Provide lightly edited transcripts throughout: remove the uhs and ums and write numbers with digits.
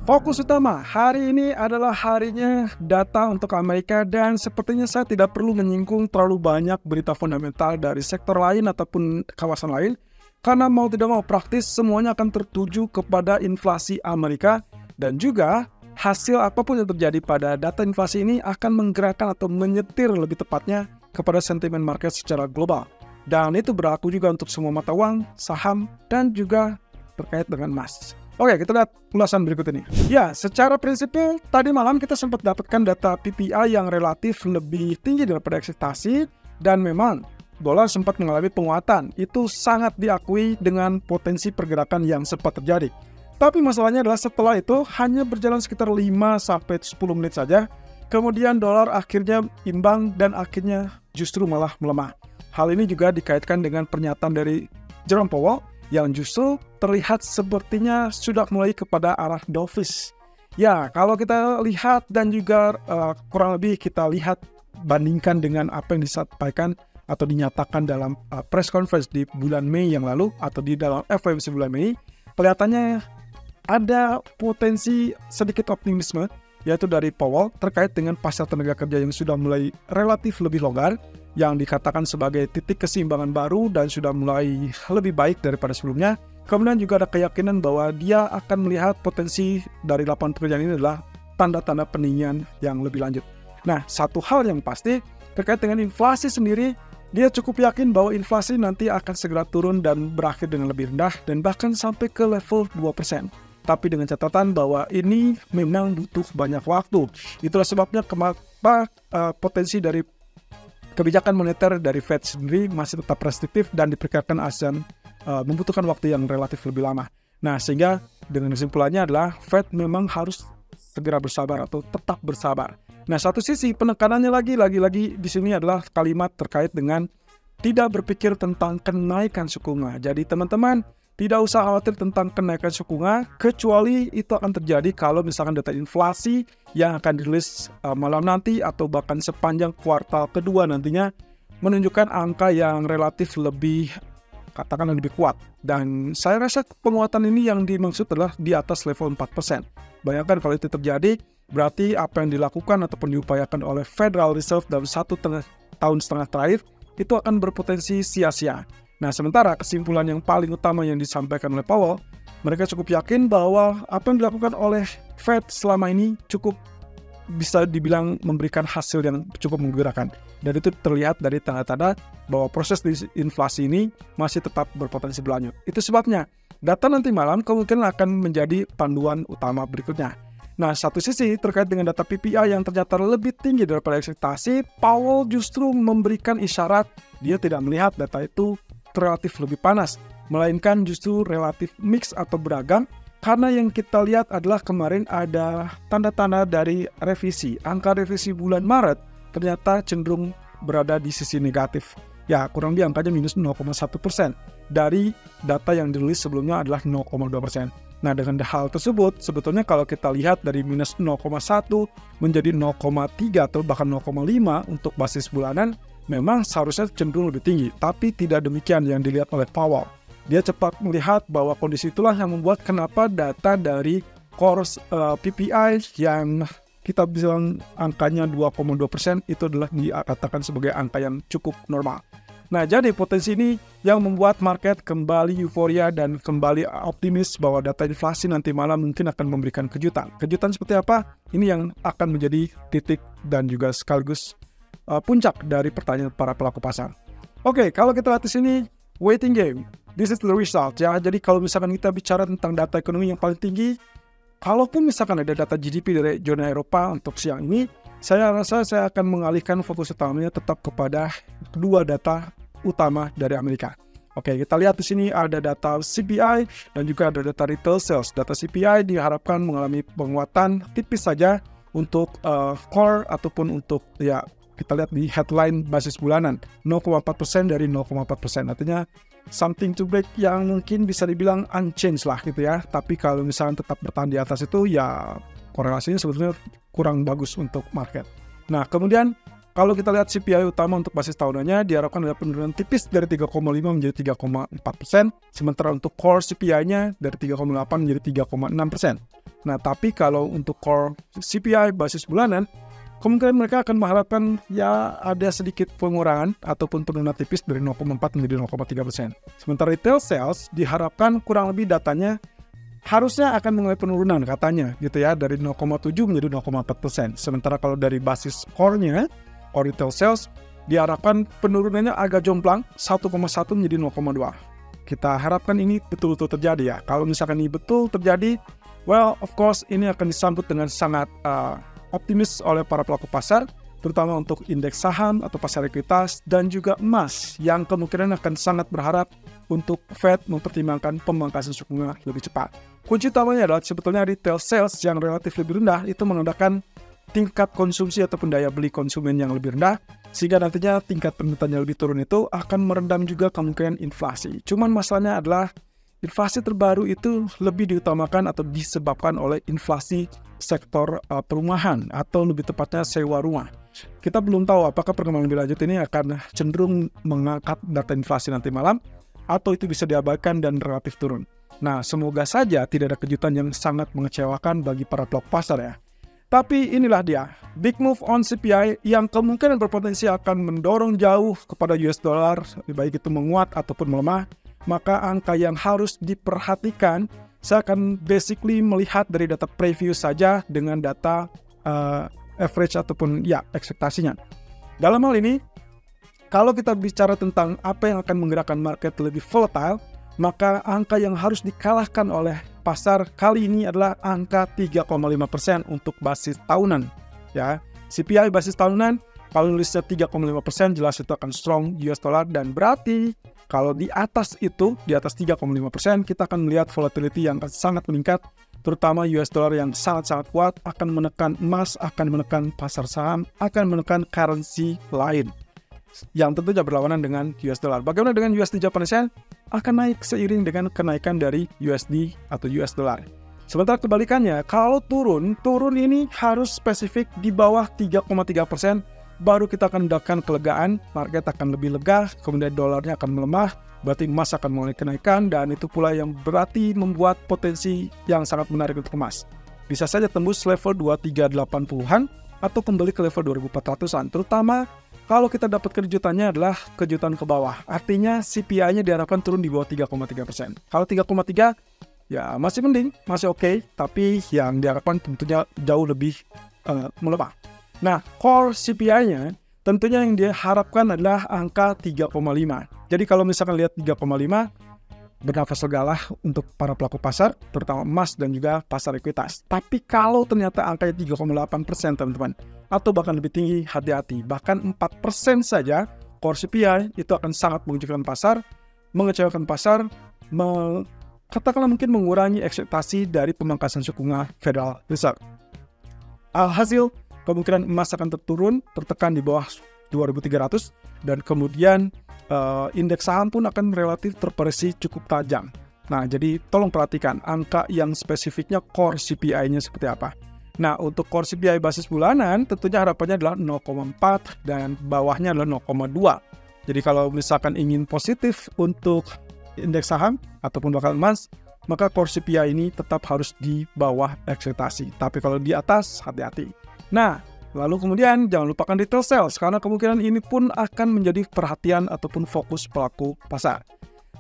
Fokus utama hari ini adalah harinya data untuk Amerika dan sepertinya saya tidak perlu menyinggung terlalu banyak berita fundamental dari sektor lain ataupun kawasan lain karena mau tidak mau praktis semuanya akan tertuju kepada inflasi Amerika dan juga hasil apapun yang terjadi pada data inflasi ini akan menggerakkan atau menyetir lebih tepatnya kepada sentimen market secara global. Dan itu berlaku juga untuk semua mata uang, saham, dan juga terkait dengan emas. Oke, kita lihat ulasan berikut ini. Ya, secara prinsipil, tadi malam kita sempat dapatkan data PPI yang relatif lebih tinggi daripada ekspektasi, dan memang dolar sempat mengalami penguatan. Itu sangat diakui dengan potensi pergerakan yang sempat terjadi. Tapi masalahnya adalah setelah itu hanya berjalan sekitar 5-10 menit saja, kemudian dolar akhirnya imbang dan akhirnya justru malah melemah. Hal ini juga dikaitkan dengan pernyataan dari Jerome Powell, yang justru terlihat sepertinya sudah mulai kepada arah dovish. Ya, kalau kita lihat dan juga kurang lebih kita lihat bandingkan dengan apa yang disampaikan atau dinyatakan dalam press conference di bulan Mei yang lalu atau di dalam FOMC bulan Mei, kelihatannya ada potensi sedikit optimisme yaitu dari Powell terkait dengan pasar tenaga kerja yang sudah mulai relatif lebih longgar, yang dikatakan sebagai titik keseimbangan baru dan sudah mulai lebih baik daripada sebelumnya. Kemudian juga ada keyakinan bahwa dia akan melihat potensi dari lapangan pekerjaan ini adalah tanda-tanda peninggian yang lebih lanjut. Nah, satu hal yang pasti terkait dengan inflasi sendiri, dia cukup yakin bahwa inflasi nanti akan segera turun dan berakhir dengan lebih rendah dan bahkan sampai ke level 2%. Tapi dengan catatan bahwa ini memang butuh banyak waktu. Itulah sebabnya kenapa potensi dari kebijakan moneter dari Fed sendiri masih tetap restriktif dan diperkirakan akan membutuhkan waktu yang relatif lebih lama. Nah, sehingga dengan kesimpulannya adalah Fed memang harus segera bersabar atau tetap bersabar. Nah, satu sisi penekanannya lagi-lagi di sini adalah kalimat terkait dengan tidak berpikir tentang kenaikan suku bunga. Jadi teman-teman tidak usah khawatir tentang kenaikan suku bunga, kecuali itu akan terjadi kalau misalkan data inflasi yang akan dirilis malam nanti atau bahkan sepanjang kuartal kedua nantinya menunjukkan angka yang relatif lebih, katakanlah lebih kuat. Dan saya rasa penguatan ini yang dimaksud adalah di atas level 4%. Bayangkan kalau itu terjadi, berarti apa yang dilakukan ataupun diupayakan oleh Federal Reserve dalam 1,5 tahun terakhir itu akan berpotensi sia-sia. Nah, sementara kesimpulan yang paling utama yang disampaikan oleh Powell, mereka cukup yakin bahwa apa yang dilakukan oleh Fed selama ini cukup bisa dibilang memberikan hasil yang cukup menggerakkan. Dan itu terlihat dari tanda-tanda bahwa proses inflasi ini masih tetap berpotensi berlanjut. Itu sebabnya data nanti malam kemungkinan akan menjadi panduan utama berikutnya. Nah, satu sisi terkait dengan data PPI yang ternyata lebih tinggi daripada ekspektasi, Powell justru memberikan isyarat dia tidak melihat data itu relatif lebih panas, melainkan justru relatif mix atau beragam, karena yang kita lihat adalah kemarin ada tanda-tanda dari revisi. Angka revisi bulan Maret ternyata cenderung berada di sisi negatif. Ya, kurang lebih angkanya minus 0,1%. Dari data yang dirilis sebelumnya adalah 0,2%. Nah, dengan hal tersebut, sebetulnya kalau kita lihat dari minus 0,1 menjadi 0,3 atau bahkan 0,5 untuk basis bulanan, memang seharusnya cenderung lebih tinggi, tapi tidak demikian yang dilihat oleh Powell. Dia cepat melihat bahwa kondisi itulah yang membuat kenapa data dari core PPI yang kita bilang angkanya 2,2% itu adalah dikatakan sebagai angka yang cukup normal. Nah, jadi potensi ini yang membuat market kembali euforia dan kembali optimis bahwa data inflasi nanti malam mungkin akan memberikan kejutan. Kejutan seperti apa? Ini yang akan menjadi titik dan juga sekaligus puncak dari pertanyaan para pelaku pasar. Oke, kalau kita lihat di sini, waiting game. This is the result. Ya, jadi kalau misalkan kita bicara tentang data ekonomi yang paling tinggi, kalaupun misalkan ada data GDP dari zona Eropa untuk siang ini, saya rasa saya akan mengalihkan fokus utamanya tetap kepada kedua data utama dari Amerika. Oke, kita lihat di sini ada data CPI dan juga ada data retail sales. Data CPI diharapkan mengalami penguatan tipis saja untuk core ataupun untuk ya kita lihat di headline basis bulanan 0,4% dari 0,4%. Artinya something to break yang mungkin bisa dibilang unchanged lah gitu ya. Tapi kalau misalnya tetap bertahan di atas itu ya korelasinya sebetulnya kurang bagus untuk market. Nah, kemudian Kalau kita lihat CPI utama untuk basis tahunannya diharapkan ada penurunan tipis dari 3,5 menjadi 3,4%, sementara untuk core CPI-nya dari 3,8 menjadi 3,6%. Nah, tapi kalau untuk core CPI basis bulanan, kemungkinan mereka akan mengharapkan ya ada sedikit pengurangan ataupun penurunan tipis dari 0,4 menjadi 0,3%. Sementara retail sales diharapkan kurang lebih datanya harusnya akan mengalami penurunan katanya gitu ya, dari 0,7 menjadi 0,4%. Sementara kalau dari basis core-nya, core retail sales diharapkan penurunannya agak jomplang 1,1 menjadi 0,2. Kita harapkan ini betul-betul terjadi ya. Kalau misalkan ini betul terjadi, well of course ini akan disambut dengan sangat optimis oleh para pelaku pasar, terutama untuk indeks saham atau pasar ekuitas dan juga emas yang kemungkinan akan sangat berharap untuk Fed mempertimbangkan pemangkasan suku bunga lebih cepat. Kunci utamanya adalah sebetulnya retail sales yang relatif lebih rendah itu menandakan tingkat konsumsi ataupun daya beli konsumen yang lebih rendah, sehingga nantinya tingkat permintaannya lebih turun itu akan merendam juga kemungkinan inflasi. Cuman masalahnya adalah inflasi terbaru itu lebih diutamakan atau disebabkan oleh inflasi sektor perumahan atau lebih tepatnya sewa rumah. Kita belum tahu apakah perkembangan lebih lanjut ini akan cenderung mengangkat data inflasi nanti malam atau itu bisa diabaikan dan relatif turun. Nah, semoga saja tidak ada kejutan yang sangat mengecewakan bagi para pelaku pasar ya. Tapi inilah dia, big move on CPI yang kemungkinan berpotensi akan mendorong jauh kepada US dollar, baik itu menguat ataupun melemah. Maka angka yang harus diperhatikan, saya akan basically melihat dari data preview saja dengan data average ataupun ya ekspektasinya. Dalam hal ini, kalau kita bicara tentang apa yang akan menggerakkan market lebih volatile, maka angka yang harus dikalahkan oleh pasar kali ini adalah angka 3,5% untuk basis tahunan. Ya, CPI basis tahunan, kalau nulisnya 3,5% jelas itu akan strong US dollar, dan berarti kalau di atas itu, di atas 3,5%, kita akan melihat volatility yang sangat meningkat, terutama US dollar yang sangat-sangat kuat akan menekan emas, akan menekan pasar saham, akan menekan currency lain yang tentunya berlawanan dengan US dollar. Bagaimana dengan USD Japanese Yen? Akan naik seiring dengan kenaikan dari USD atau US dollar. Sementara kebalikannya, kalau turun ini harus spesifik di bawah 3,3%, baru kita akan mendapatkan kelegaan, market akan lebih lega, kemudian dolarnya akan melemah, berarti emas akan mulai kenaikan, dan itu pula yang berarti membuat potensi yang sangat menarik untuk emas. Bisa saja tembus level 2380-an atau kembali ke level 2400-an, terutama kalau kita dapat kejutannya adalah kejutan ke bawah. Artinya CPI-nya diharapkan turun di bawah 3,3%. Kalau 3,3 ya masih mending, masih oke, tapi yang diharapkan tentunya jauh lebih melemah. Nah, core CPI-nya tentunya yang diharapkan adalah angka 3,5. Jadi kalau misalkan lihat 3,5, bernafas legalah untuk para pelaku pasar, terutama emas dan juga pasar ekuitas. Tapi kalau ternyata angkanya 3,8% teman-teman, atau bahkan lebih tinggi, hati-hati. Bahkan 4% saja core CPI itu akan sangat mengejutkan pasar, mengecewakan pasar, katakanlah mungkin mengurangi ekspektasi dari pemangkasan suku bunga Federal Reserve. Alhasil, kemungkinan emas akan tertekan di bawah 2.300, dan kemudian indeks saham pun akan relatif terpresi cukup tajam. Nah, jadi tolong perhatikan angka yang spesifiknya core CPI-nya seperti apa. Nah, untuk core CPI basis bulanan tentunya harapannya adalah 0,4 dan bawahnya adalah 0,2. Jadi kalau misalkan ingin positif untuk indeks saham ataupun bahkan emas, maka core CPI ini tetap harus di bawah ekspektasi. Tapi kalau di atas, hati-hati. Nah, lalu kemudian jangan lupakan retail sales, karena kemungkinan ini pun akan menjadi perhatian ataupun fokus pelaku pasar.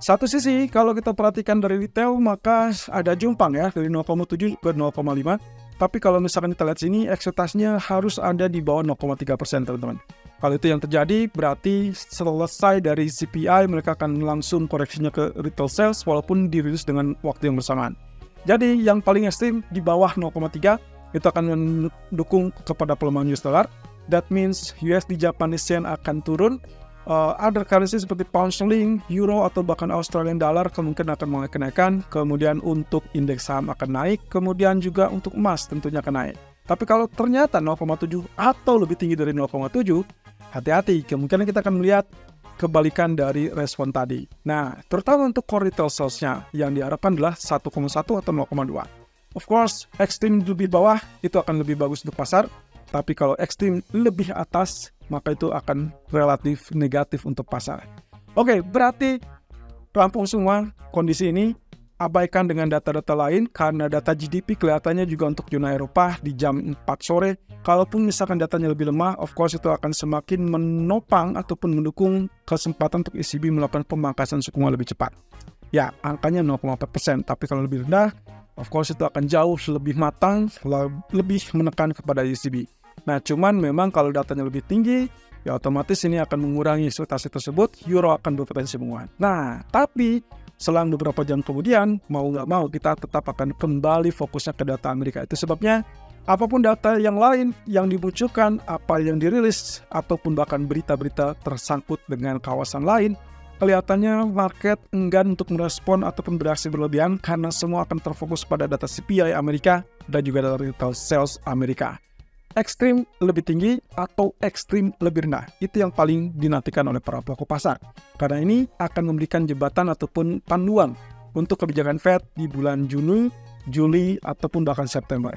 Satu sisi, kalau kita perhatikan dari retail, maka ada jumpang ya, dari 0,7 ke 0,5. Tapi kalau misalkan kita lihat sini, ekspektasinya harus ada di bawah 0,3% teman-teman. Kalau itu yang terjadi, berarti selesai dari CPI, mereka akan langsung koreksinya ke retail sales, walaupun dirilis dengan waktu yang bersamaan. Jadi yang paling ekstrim di bawah 0,3, itu akan mendukung kepada pelemahan US dollar. That means USD Japanese Yen akan turun. Other currency seperti pound sterling, euro atau bahkan Australian dollar kemungkinan akan mulai kenaikan. Kemudian untuk indeks saham akan naik. Kemudian juga untuk emas tentunya akan naik. Tapi kalau ternyata 0,7 atau lebih tinggi dari 0,7, hati-hati. Kemungkinan kita akan melihat kebalikan dari respon tadi. Nah, terutama untuk core retail sales-nya yang diharapkan adalah 1,1 atau 0,2. Of course, ekstrim lebih bawah itu akan lebih bagus untuk pasar. Tapi kalau ekstrim lebih atas, maka itu akan relatif negatif untuk pasar. Oke, berarti rampung semua kondisi ini. Abaikan dengan data-data lain, karena data GDP kelihatannya juga untuk zona Eropa di jam 4 sore. Kalaupun misalkan datanya lebih lemah, of course itu akan semakin menopang ataupun mendukung kesempatan untuk ECB melakukan pemangkasan suku bunga lebih cepat. Ya, angkanya 0,4%, tapi kalau lebih rendah, of course itu akan jauh lebih matang, lebih menekan kepada ECB. Nah, cuman memang kalau datanya lebih tinggi, ya otomatis ini akan mengurangi ekspektasi tersebut, euro akan berpotensi menguat. Nah, tapi selang beberapa jam kemudian, mau nggak mau kita tetap akan kembali fokusnya ke data Amerika. Itu sebabnya apapun data yang lain yang dimunculkan, apa yang dirilis, ataupun bahkan berita-berita tersangkut dengan kawasan lain, kelihatannya market enggan untuk merespon ataupun bereaksi berlebihan karena semua akan terfokus pada data CPI Amerika dan juga data retail sales Amerika. Ekstrim lebih tinggi atau ekstrim lebih rendah, itu yang paling dinantikan oleh para pelaku pasar. Karena ini akan memberikan jembatan ataupun panduan untuk kebijakan Fed di bulan Juni, Juli, ataupun bahkan September.